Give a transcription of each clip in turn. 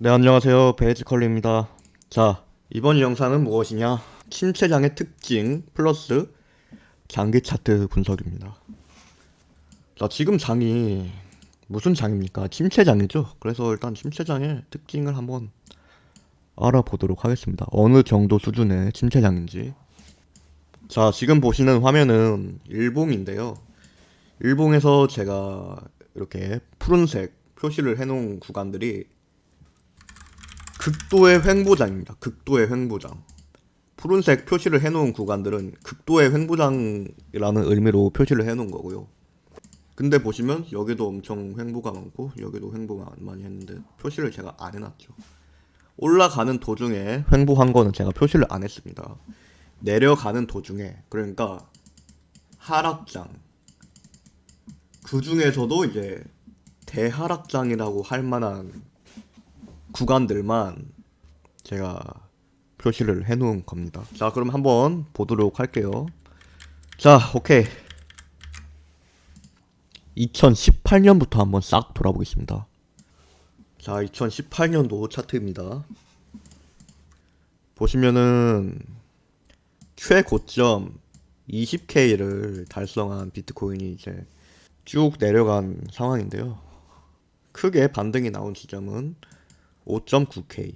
네, 안녕하세요. 베이지컬리입니다. 자, 이번 영상은 무엇이냐? 침체장의 특징 플러스 장기 차트 분석입니다. 자, 지금 장이 무슨 장입니까? 침체장이죠? 그래서 일단 침체장의 특징을 한번 알아보도록 하겠습니다. 어느 정도 수준의 침체장인지. 자, 지금 보시는 화면은 일봉인데요. 일봉에서 제가 이렇게 푸른색 표시를 해놓은 구간들이 극도의 횡보장입니다. 극도의 횡보장. 푸른색 표시를 해놓은 구간들은 극도의 횡보장이라는 의미로 표시를 해놓은 거고요. 근데 보시면 여기도 엄청 횡보가 많고 여기도 횡보가 많이 했는데 표시를 제가 안 해놨죠. 올라가는 도중에 횡보한 거는 제가 표시를 안 했습니다. 내려가는 도중에, 그러니까 하락장, 그 중에서도 이제 대하락장이라고 할 만한 구간들만 제가 표시를 해놓은 겁니다. 자, 그럼 한번 보도록 할게요. 자, 오케이. 2018년부터 한번 싹 돌아보겠습니다. 자, 2018년도 차트입니다. 보시면은 최고점 20K를 달성한 비트코인이 이제 쭉 내려간 상황인데요. 크게 반등이 나온 지점은 5.9K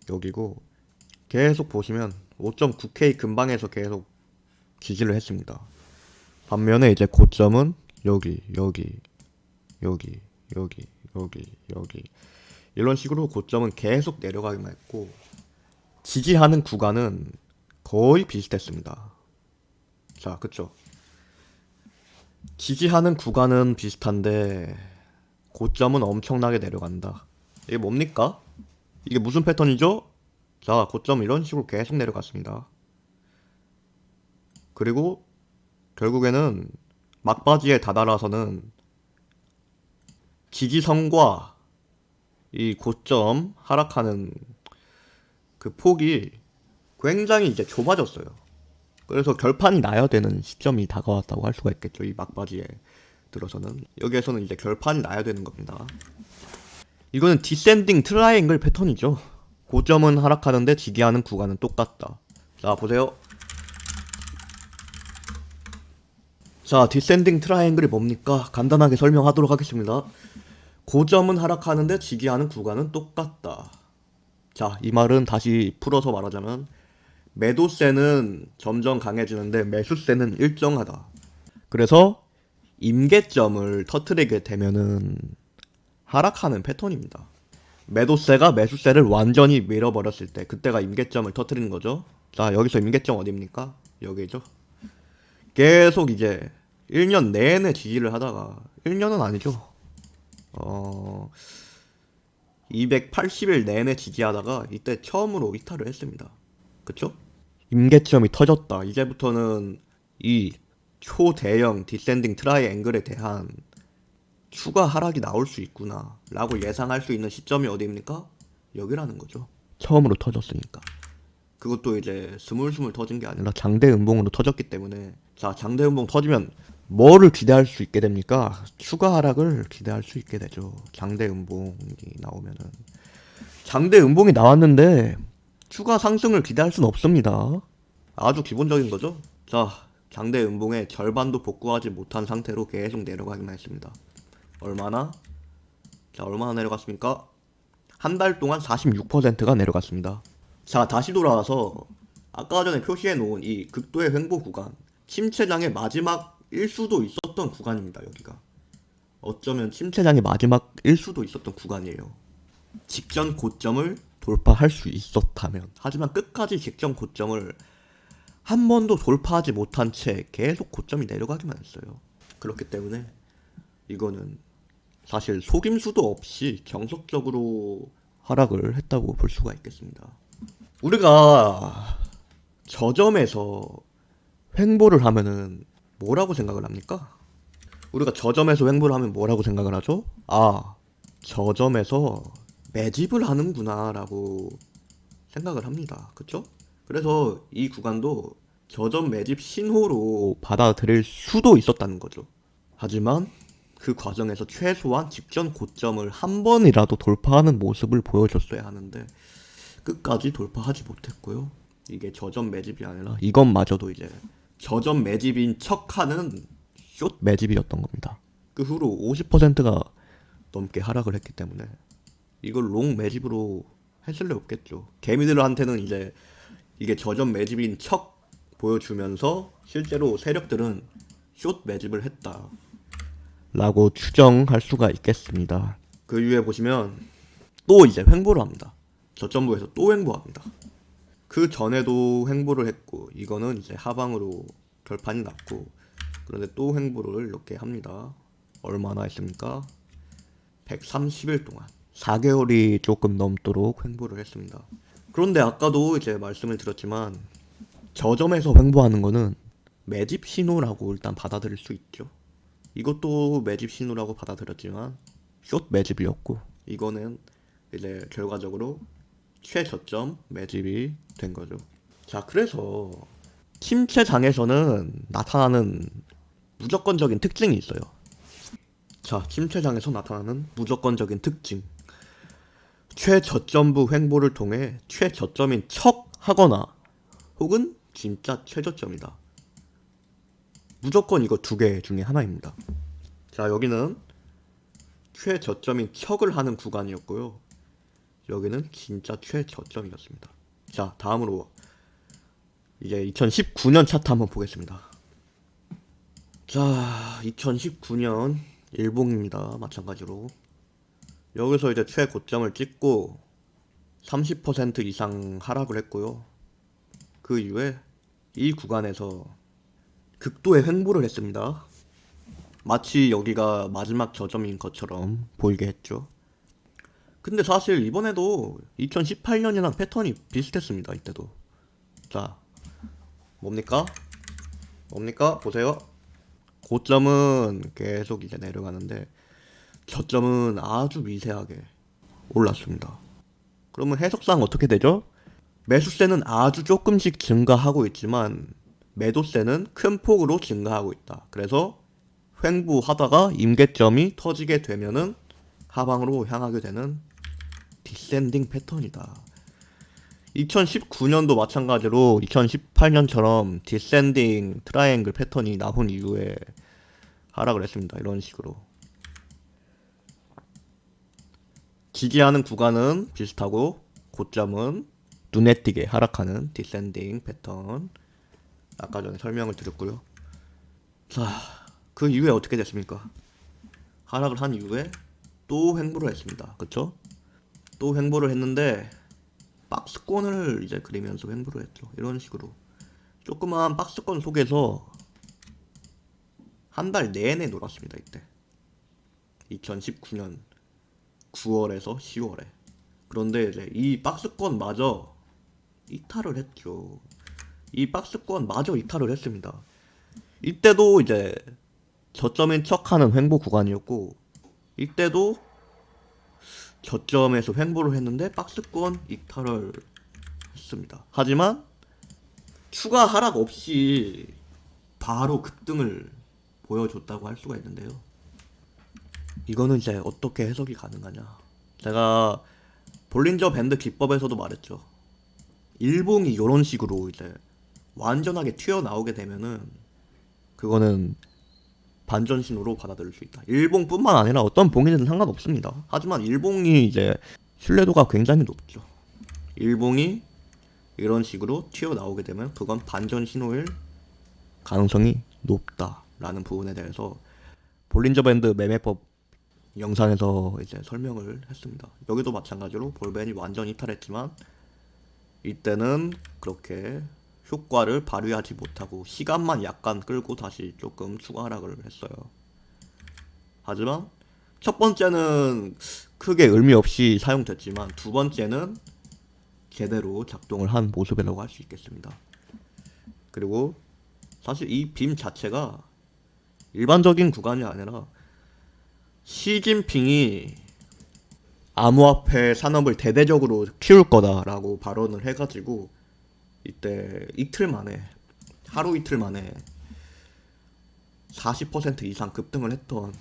여기고, 계속 보시면 5.9K 근방에서 계속 지지를 했습니다. 반면에 이제 고점은 여기 이런 식으로 고점은 계속 내려가기만 했고, 지지하는 구간은 거의 비슷했습니다. 자, 그쵸? 지지하는 구간은 비슷한데 고점은 엄청나게 내려간다. 이게 뭡니까? 이게 무슨 패턴이죠? 자, 고점 이런 식으로 계속 내려갔습니다. 그리고 결국에는 막바지에 다다라서는 지지선과 이 고점 하락하는 그 폭이 굉장히 이제 좁아졌어요. 그래서 결판이 나야 되는 시점이 다가왔다고 할 수가 있겠죠. 이 막바지에 들어서는 여기에서는 이제 결판이 나야 되는 겁니다. 이거는 디센딩 트라이앵글 패턴이죠. 고점은 하락하는데 지지하는 구간은 똑같다. 자, 보세요. 자, 디센딩 트라이앵글이 뭡니까? 간단하게 설명하도록 하겠습니다. 고점은 하락하는데 지지하는 구간은 똑같다. 자, 이 말은 다시 풀어서 말하자면 매도세는 점점 강해지는데 매수세는 일정하다. 그래서 임계점을 터트리게 되면은 하락하는 패턴입니다. 매도세가 매수세를 완전히 밀어버렸을 때 그때가 임계점을 터트리는 거죠. 자, 여기서 임계점 어디입니까? 여기죠. 계속 이제 1년 내내 지지를 하다가, 1년은 아니죠. 280일 내내 지지하다가 이때 처음으로 이탈을 했습니다. 그쵸? 임계점이 터졌다. 이제부터는 이 초대형 디센딩 트라이앵글에 대한 추가 하락이 나올 수 있구나 라고 예상할 수 있는 시점이 어디입니까? 여기라는 거죠. 처음으로 터졌으니까. 그것도 이제 스물스물 터진 게 아니라 장대 음봉으로 터졌기 때문에, 자, 장대 음봉 터지면 뭐를 기대할 수 있게 됩니까? 추가 하락을 기대할 수 있게 되죠. 장대 음봉이 나오면은. 장대 음봉이 나왔는데 추가 상승을 기대할 수는 없습니다. 아주 기본적인 거죠. 자, 장대 음봉의 절반도 복구하지 못한 상태로 계속 내려가기만 했습니다. 얼마나? 자, 얼마나 내려갔습니까? 한 달 동안 46%가 내려갔습니다. 자, 다시 돌아와서 아까 전에 표시해 놓은 이 극도의 횡보 구간, 침체장의 마지막일 수도 있었던 구간입니다. 여기가 어쩌면 침체장의 마지막일 수도 있었던 구간이에요. 직전 고점을 돌파할 수 있었다면. 하지만 끝까지 직전 고점을 한 번도 돌파하지 못한 채 계속 고점이 내려가기만 했어요. 그렇기 때문에 이거는 사실 속임수도 없이 정석적으로 하락을 했다고 볼 수가 있겠습니다. 우리가 저점에서 횡보를 하면은 뭐라고 생각을 합니까? 우리가 저점에서 횡보를 하면 뭐라고 생각을 하죠? 아, 저점에서 매집을 하는구나 라고 생각을 합니다. 그쵸? 그래서 이 구간도 저점 매집 신호로 받아들일 수도 있었다는 거죠. 하지만 그 과정에서 최소한 직전 고점을 한 번이라도 돌파하는 모습을 보여줬어야 하는데 끝까지 돌파하지 못했고요. 이게 저점 매집이 아니라 이것마저도 이제 저점 매집인 척하는 숏 매집이었던 겁니다. 그 후로 50%가 넘게 하락을 했기 때문에 이걸 롱 매집으로 했을 리 없겠죠. 개미들한테는 이제 이게 저점 매집인 척 보여주면서 실제로 세력들은 숏 매집을 했다 라고 추정할 수가 있겠습니다. 그 이후에 보시면 또 이제 횡보를 합니다. 저점부에서 또 횡보합니다. 그 전에도 횡보를 했고 이거는 이제 하방으로 결판이 났고 그런데 또 횡보를 이렇게 합니다. 얼마나 했습니까? 130일 동안 4개월이 조금 넘도록 횡보를 했습니다. 그런데 아까도 이제 말씀을 드렸지만 저점에서 횡보하는 거는 매집 신호라고 일단 받아들일 수 있죠. 이것도 매집 신호라고 받아들였지만 숏 매집이었고 이거는 이제 결과적으로 최저점 매집이 된 거죠. 자, 그래서 침체장에서는 나타나는 무조건적인 특징이 있어요. 자, 침체장에서 나타나는 무조건적인 특징. 최저점부 횡보를 통해 최저점인 척 하거나 혹은 진짜 최저점이다. 무조건 이거 두 개 중에 하나입니다. 자, 여기는 최저점인 척을 하는 구간이었고요. 여기는 진짜 최저점이었습니다. 자, 다음으로 이제 2019년 차트 한번 보겠습니다. 자, 2019년 일봉입니다. 마찬가지로 여기서 이제 최고점을 찍고 30% 이상 하락을 했고요. 그 이후에 이 구간에서 극도의 횡보를 했습니다. 마치 여기가 마지막 저점인 것처럼 보이게 했죠. 근데 사실 이번에도 2018년이랑 패턴이 비슷했습니다. 이때도. 자, 뭡니까? 보세요. 고점은 계속 이제 내려가는데 저점은 아주 미세하게 올랐습니다. 그러면 해석상 어떻게 되죠? 매수세는 아주 조금씩 증가하고 있지만 매도세는 큰 폭으로 증가하고 있다. 그래서 횡보하다가 임계점이 터지게 되면은 하방으로 향하게 되는 디센딩 패턴이다. 2019년도 마찬가지로 2018년처럼 디센딩 트라이앵글 패턴이 나온 이후에 하락을 했습니다. 이런 식으로. 지지하는 구간은 비슷하고 고점은 눈에 띄게 하락하는 디센딩 패턴. 아까 전에 설명을 드렸고요. 자, 그 이후에 어떻게 됐습니까? 하락을 한 이후에 또 횡보를 했습니다. 그쵸? 또 횡보를 했는데 박스권을 이제 그리면서 횡보를 했죠. 이런 식으로 조그마한 박스권 속에서 한 달 내내 놀았습니다. 이때 2019년 9월에서 10월에. 그런데 이제 이 박스권마저 이탈을 했죠. 이 박스권마저 이탈을 했습니다. 이때도 이제 저점인 척하는 횡보 구간이었고 이때도 저점에서 횡보를 했는데 박스권 이탈을 했습니다. 하지만 추가 하락 없이 바로 급등을 보여줬다고 할 수가 있는데요. 이거는 이제 어떻게 해석이 가능하냐. 제가 볼린저 밴드 기법에서도 말했죠. 일봉이 이런 식으로 이제 완전하게 튀어나오게 되면은 그거는 반전 신호로 받아들일 수 있다. 일봉뿐만 아니라 어떤 봉이든 상관없습니다. 하지만 일봉이 이제 신뢰도가 굉장히 높죠. 일봉이 이런 식으로 튀어나오게 되면 그건 반전 신호일 가능성이 높다라는 부분에 대해서 볼린저 밴드 매매법 영상에서 이제 설명을 했습니다. 여기도 마찬가지로 볼벤이 완전 이탈했지만 이때는 그렇게 효과를 발휘하지 못하고 시간만 약간 끌고 다시 조금 추가 하락을 했어요. 하지만 첫 번째는 크게 의미 없이 사용됐지만 두 번째는 제대로 작동을 한 모습이라고 할 수 있겠습니다. 그리고 사실 이 빔 자체가 일반적인 구간이 아니라 시진핑이 암호화폐 산업을 대대적으로 키울 거다라고 발언을 해가지고 이때 이틀 만에, 하루 이틀 만에 40% 이상 급등을 했던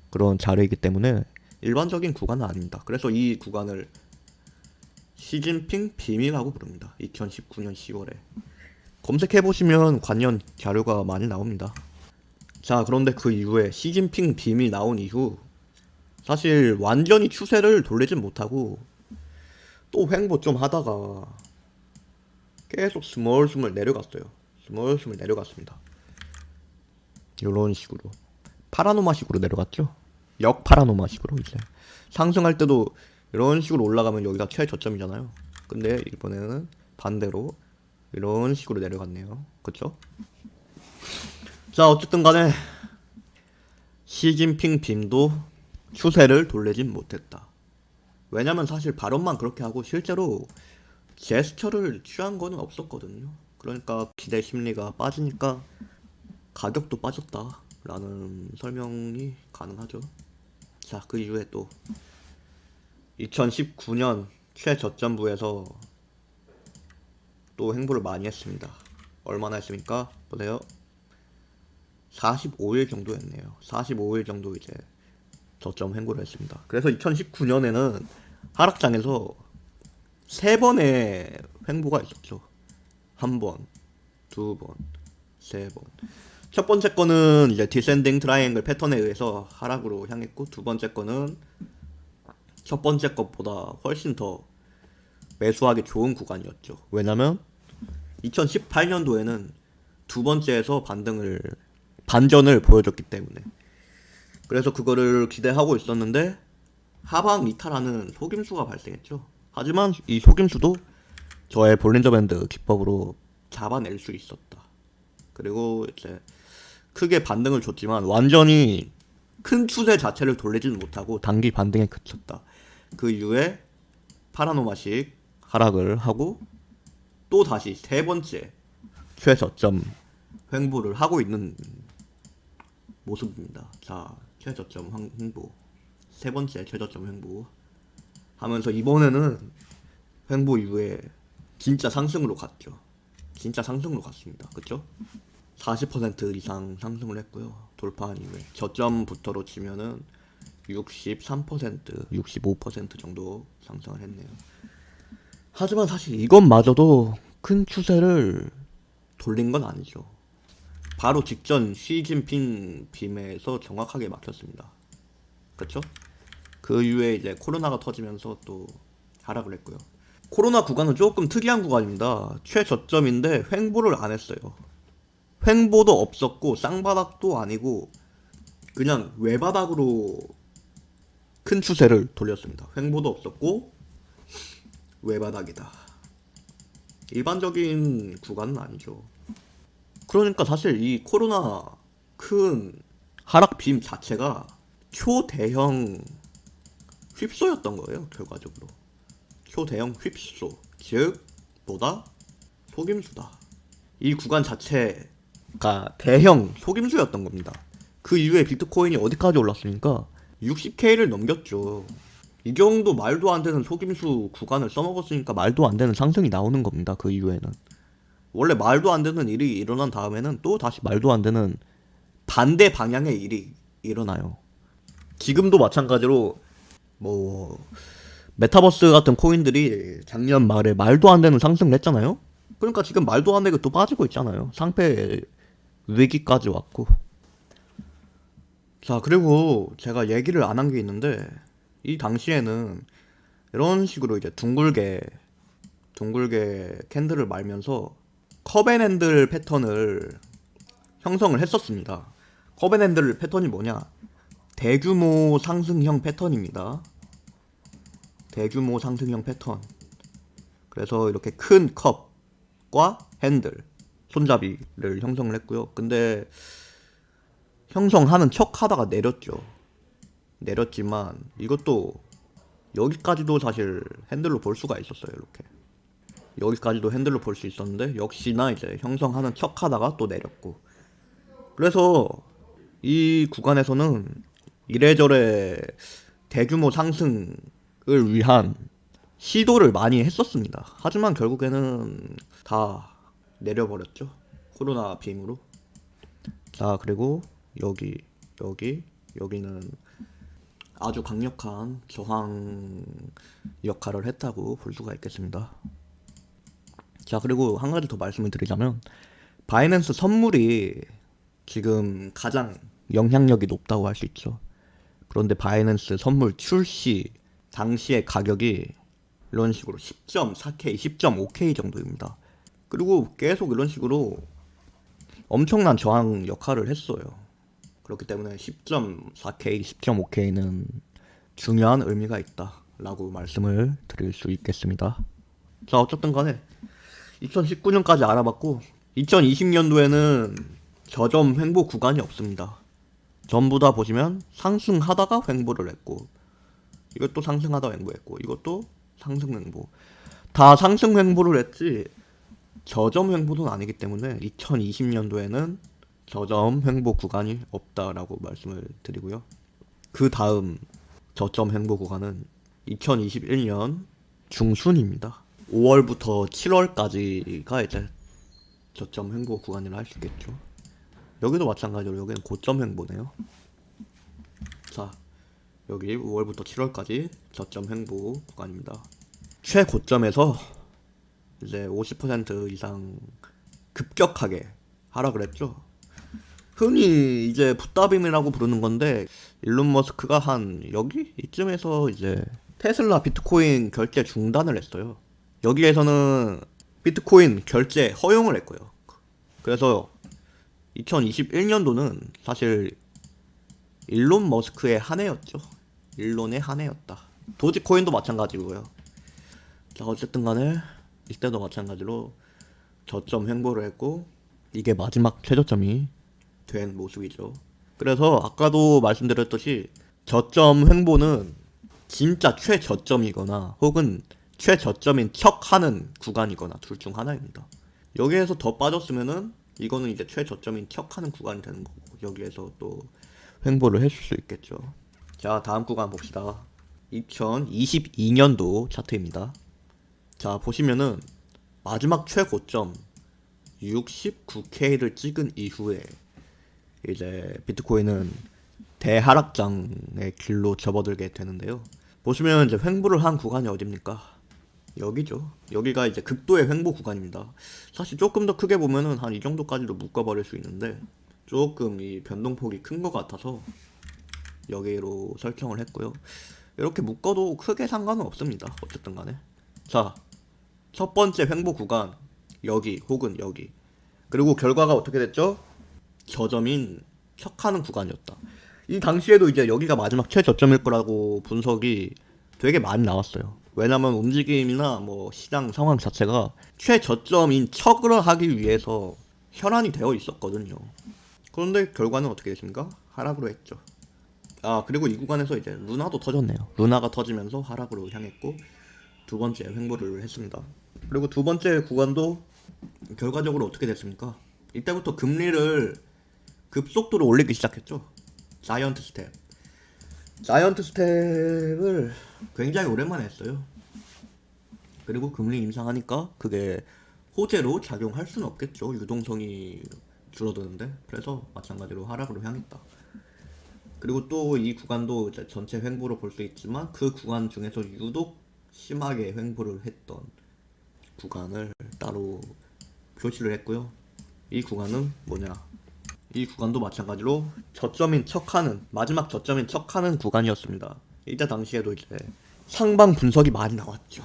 그런 자리이기 때문에 일반적인 구간은 아닙니다. 그래서 이 구간을 시진핑 빔이라고 부릅니다. 2019년 10월에 검색해보시면 관련 자료가 많이 나옵니다. 자, 그런데 그 이후에 시진핑 빔이 나온 이후 사실 완전히 추세를 돌리진 못하고 또 횡보 좀 하다가 계속 스멀스멀 내려갔어요. 스멀스멀 내려갔습니다. 이런 식으로 파라노마식으로 내려갔죠. 역파라노마식으로 이제 상승할 때도 이런 식으로 올라가면 여기가 최저점이잖아요. 근데 이번에는 반대로 이런 식으로 내려갔네요. 그쵸? 자, 어쨌든 간에 시진핑 빔도 추세를 돌리진 못했다. 왜냐면 사실 발언만 그렇게 하고 실제로 제스처를 취한 거는 없었거든요. 그러니까 기대 심리가 빠지니까 가격도 빠졌다 라는 설명이 가능하죠. 자, 그 이후에 또 2019년 최저점부에서 또 횡보를 많이 했습니다. 얼마나 했습니까? 보세요. 45일 정도 했네요. 45일 정도 이제 저점 횡보를 했습니다. 그래서 2019년에는 하락장에서 3번의 횡보가 있었죠. 한 번, 두 번, 세 번. 첫 번째 거는 이제 디센딩 트라이앵글 패턴에 의해서 하락으로 향했고, 두 번째 거는 첫 번째 것보다 훨씬 더 매수하기 좋은 구간이었죠. 왜냐면 2018년도에는 두 번째에서 반전을 보여줬기 때문에. 그래서 그거를 기대하고 있었는데 하방 이탈하는 속임수가 발생했죠. 하지만 이 속임수도 저의 볼린저 밴드 기법으로 잡아낼 수 있었다. 그리고 이제 크게 반등을 줬지만 완전히 큰 추세 자체를 돌리지는 못하고 단기 반등에 그쳤다. 그 이후에 파라노마식 하락을 하고 또 다시 세 번째 최저점 횡보를 하고 있는 모습입니다. 자, 최저점 횡보, 세 번째 최저점 횡보 하면서 이번에는 횡보 이후에 진짜 상승으로 갔죠. 진짜 상승으로 갔습니다. 그쵸? 40% 이상 상승을 했고요. 돌파한 이후에 저점부터로 치면은 63%, 65% 정도 상승을 했네요. 하지만 사실 이것마저도 큰 추세를 돌린 건 아니죠. 바로 직전 시진핑 빔에서 정확하게 막혔습니다. 그쵸? 그 이후에 이제 코로나가 터지면서 또 하락을 했고요. 코로나 구간은 조금 특이한 구간입니다. 최저점인데 횡보를 안 했어요. 횡보도 없었고 쌍바닥도 아니고 그냥 외바닥으로 큰 추세를 돌렸습니다. 횡보도 없었고 외바닥이다. 일반적인 구간은 아니죠. 그러니까 사실 이 코로나 큰 하락 빔 자체가 초대형 휩소였던 거예요. 결과적으로 초대형 휩소, 즉 뭐다? 속임수다. 이 구간 자체가 대형 속임수였던 겁니다. 그 이후에 비트코인이 어디까지 올랐습니까? 60K를 넘겼죠. 이 정도 말도 안 되는 속임수 구간을 써먹었으니까 말도 안 되는 상승이 나오는 겁니다. 그 이후에는 원래 말도 안 되는 일이 일어난 다음에는 또 다시 말도 안 되는 반대 방향의 일이 일어나요. 지금도 마찬가지로 뭐 메타버스 같은 코인들이 작년 말에 말도 안 되는 상승을 했잖아요. 그러니까 지금 말도 안 되게 또 빠지고 있잖아요. 상패 위기까지 왔고. 자, 그리고 제가 얘기를 안 한 게 있는데 이 당시에는 이런 식으로 이제 둥글게 캔들을 말면서 컵앤핸들 패턴을 형성을 했었습니다. 컵앤핸들 패턴이 뭐냐? 대규모 상승형 패턴입니다. 대규모 상승형 패턴. 그래서 이렇게 큰 컵과 핸들, 손잡이를 형성을 했고요. 근데 형성하는 척 하다가 내렸지만 이것도 여기까지도 사실 핸들로 볼 수가 있었어요. 이렇게 여기까지도 핸들로 볼 수 있었는데 역시나 이제 형성하는 척 하다가 또 내렸고. 그래서 이 구간에서는 이래저래 대규모 상승을 위한 시도를 많이 했었습니다. 하지만 결국에는 다 내려버렸죠. 코로나 빔으로. 자, 그리고 여기 여기는 아주 강력한 저항 역할을 했다고 볼 수가 있겠습니다. 자, 그리고 한 가지 더 말씀을 드리자면 바이낸스 선물이 지금 가장 영향력이 높다고 할 수 있죠. 그런데 바이낸스 선물 출시 당시의 가격이 이런 식으로 10.4K, 10.5K 정도입니다. 그리고 계속 이런 식으로 엄청난 저항 역할을 했어요. 그렇기 때문에 10.4K, 10.5K는 중요한 의미가 있다 라고 말씀을 드릴 수 있겠습니다. 자, 어쨌든 간에 2019년까지 알아봤고 2020년도에는 저점 횡보 구간이 없습니다. 전부 다 보시면 상승하다가 횡보를 했고, 이것도 상승하다 횡보했고, 이것도 상승 횡보. 다 상승 횡보를 했지 저점 횡보는 아니기 때문에 2020년도에는 저점 횡보 구간이 없다라고 말씀을 드리고요. 그 다음 저점 횡보 구간은 2021년 중순입니다. 5월부터 7월까지가 이제 저점 횡보 구간이라 할 수 있겠죠. 여기도 마찬가지로 여기는 고점 횡보네요. 자, 여기 5월부터 7월까지 저점 횡보 구간입니다. 최고점에서 이제 50% 이상 급격하게 하락을 했죠. 흔히 이제 붓다빔이라고 부르는 건데, 일론 머스크가 한 여기 이쯤에서 이제 테슬라 비트코인 결제 중단을 했어요. 여기에서는 비트코인 결제 허용을 했고요. 그래서 2021년도는 사실 일론 머스크의 한 해였죠. 일론의 한 해였다. 도지코인도 마찬가지고요. 자, 어쨌든 간에 이때도 마찬가지로 저점 횡보를 했고, 이게 마지막 최저점이 된 모습이죠. 그래서 아까도 말씀드렸듯이 저점 횡보는 진짜 최저점이거나 혹은 최저점인 척하는 구간이거나 둘 중 하나입니다. 여기에서 더 빠졌으면은 이거는 이제 최저점인 척하는 구간이 되는 거고, 여기에서 또 횡보를 했을 수 있겠죠. 자, 다음 구간 봅시다. 2022년도 차트입니다. 자, 보시면은 마지막 최고점 69K를 찍은 이후에 이제 비트코인은 대하락장의 길로 접어들게 되는데요. 보시면 이제 횡보를 한 구간이 어딥니까? 여기죠. 여기가 이제 극도의 횡보 구간입니다. 사실 조금 더 크게 보면은 한 이 정도까지도 묶어버릴 수 있는데, 조금 이 변동폭이 큰 것 같아서 여기로 설정을 했고요. 이렇게 묶어도 크게 상관은 없습니다. 어쨌든 간에. 자, 첫 번째 횡보 구간 여기 혹은 여기. 그리고 결과가 어떻게 됐죠? 저점인 척하는 구간이었다. 이 당시에도 이제 여기가 마지막 최저점일 거라고 분석이 되게 많이 나왔어요. 왜냐면 움직임이나 뭐 시장 상황 자체가 최저점인 척을 하기 위해서 혈안이 되어 있었거든요. 그런데 결과는 어떻게 됐습니까? 하락으로 했죠. 아, 그리고 이 구간에서 이제 루나도 터졌네요. 루나가 터지면서 하락으로 향했고, 두 번째 횡보를 했습니다. 그리고 두 번째 구간도 결과적으로 어떻게 됐습니까? 이때부터 금리를 급속도로 올리기 시작했죠. 자이언트 스텝. 자이언트 스텝을 굉장히 오랜만에 했어요. 그리고 금리 인상하니까 그게 호재로 작용할 수는 없겠죠. 유동성이 줄어드는데. 그래서 마찬가지로 하락으로 향했다. 그리고 또 이 구간도 이제 전체 횡보로 볼 수 있지만 그 구간 중에서 유독 심하게 횡보를 했던 구간을 따로 표시를 했고요. 이 구간은 뭐냐? 이 구간도 마찬가지로 저점인 척하는, 마지막 저점인 척하는 구간이었습니다. 이때 당시에도 이제 상방 분석이 많이 나왔죠.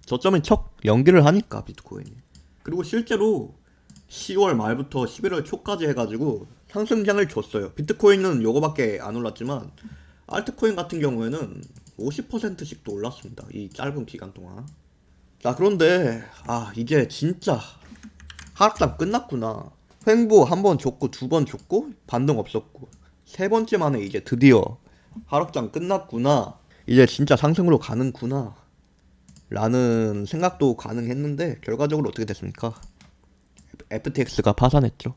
저점인 척 연기를 하니까 비트코인이. 그리고 실제로 10월 말부터 11월 초까지 해가지고 상승장을 줬어요. 비트코인은 요거밖에 안 올랐지만 알트코인 같은 경우에는 50%씩도 올랐습니다. 이 짧은 기간 동안. 자, 그런데 이제 진짜 하락장 끝났구나. 횡보 한 번 줬고 두 번 줬고 반등 없었고 세 번째 만에 이제 드디어 하락장 끝났구나. 이제 진짜 상승으로 가는구나 라는 생각도 가능했는데, 결과적으로 어떻게 됐습니까? FTX가 파산했죠.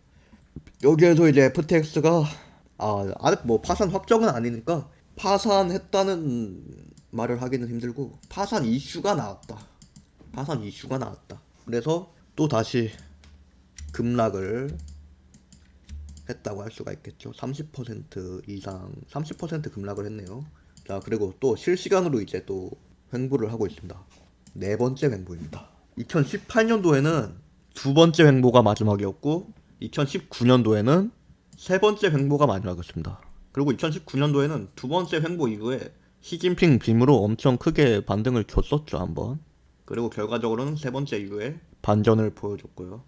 여기에서 이제 FTX가 아직 뭐 파산 확정은 아니니까 파산했다는 말을 하기는 힘들고 파산 이슈가 나왔다. 파산 이슈가 나왔다. 그래서 또 다시 급락을 했다고 할 수가 있겠죠. 30% 이상, 30% 급락을 했네요. 자, 그리고 또 실시간으로 이제 또 횡보를 하고 있습니다. 네 번째 횡보입니다. 2018년도에는 두 번째 횡보가 마지막이었고 2019년도에는 세 번째 횡보가 마지막이었습니다. 그리고 2019년도에는 두 번째 횡보 이후에 시진핑 빔으로 엄청 크게 반등을 줬었죠, 한번. 그리고 결과적으로는 세 번째 이후에 반전을 보여줬고요.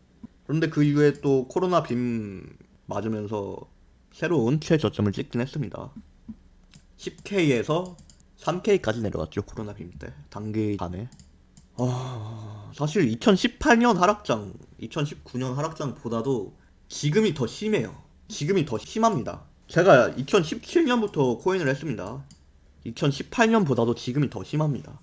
그런데 그 이후에 또 코로나 빔 맞으면서 새로운 최저점을 찍긴 했습니다. 10K에서 3K까지 내려갔죠, 코로나 빔 때. 단기간에. 사실 2018년 하락장, 2019년 하락장보다도 지금이 더 심해요. 지금이 더 심합니다. 제가 2017년부터 코인을 했습니다. 2018년보다도 지금이 더 심합니다.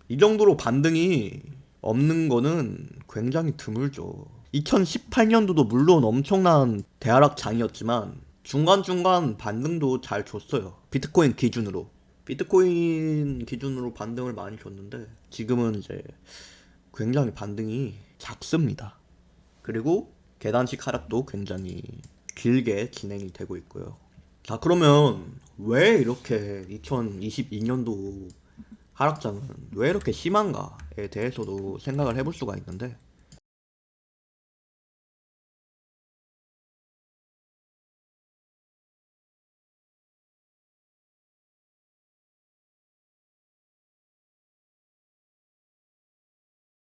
이 정도로 반등이 없는 거는 굉장히 드물죠. 2018년도도 물론 엄청난 대하락장이었지만 중간중간 반등도 잘 줬어요. 비트코인 기준으로. 비트코인 기준으로 반등을 많이 줬는데 지금은 이제 굉장히 반등이 작습니다. 그리고 계단식 하락도 굉장히 길게 진행이 되고 있고요. 자, 그러면 왜 이렇게 2022년도 하락장은 왜 이렇게 심한가에 대해서도 생각을 해볼 수가 있는데